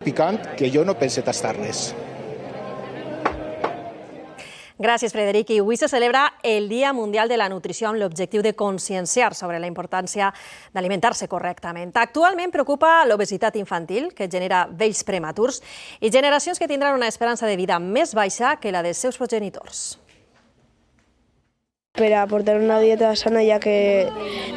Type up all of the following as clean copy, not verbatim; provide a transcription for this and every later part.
picant que jo no pense tastar-les. Gràcies, Frederic. I avui se celebra el Dia Mundial de la Nutrició amb l'objectiu de conscienciar sobre la importància d'alimentar-se correctament. Actualment preocupa l'obesitat infantil, que genera vells prematurs, i generacions que tindran una esperança de vida més baixa que la dels seus progenitors. Per a portar una dieta sana hi ha que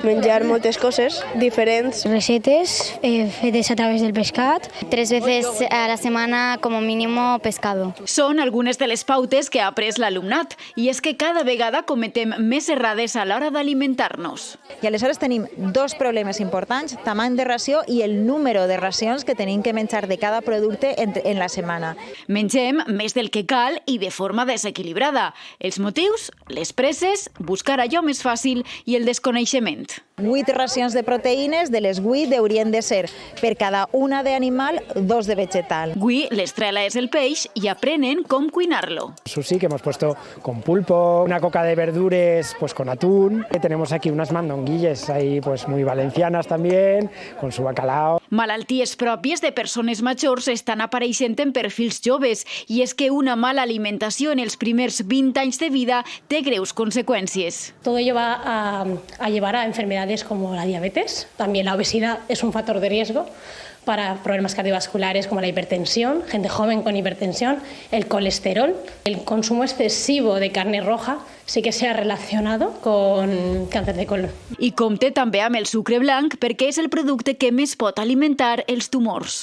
menjar moltes coses diferents. Recetes fetes a través del pescat. 3 veces a la semana como mínimo pescado. Són algunes de les pautes que ha après l'alumnat i és que cada vegada cometem més errades a l'hora d'alimentar-nos. I aleshores tenim dos problemes importants, tamany de ració i el número de racions que tenim que menjar de cada producte en la setmana. Mengem més del que cal i de forma desequilibrada. Els motius, les presses, buscar allò més fàcil i el desconeixement. 8 racions de proteïnes, de les 8 haurien de ser per cada una d'animal, 2 de vegetal. Avui l'estrella és el peix i aprenen com cuinar-lo. Sushi que hemos puesto con pulpo, una coca de verduras pues con atún. Tenemos aquí unas mandonguilles ahí pues muy valencianas también, con su bacalao. Malalties pròpies de persones majors estan apareixent en perfils joves i és que una mala alimentació en els primers 20 anys de vida té greus conseqüències. Todo ello va a llevar a enfermedades como la diabetes. También la obesidad es un factor de riesgo para problemas cardiovasculares como la hipertensión, gente joven con hipertensión, el colesterol. El consumo excesivo de carne roja sí que se ha relacionado con càncer de colon. I compte també amb el sucre blanc perquè és el producte que més pot alimentar els tumors.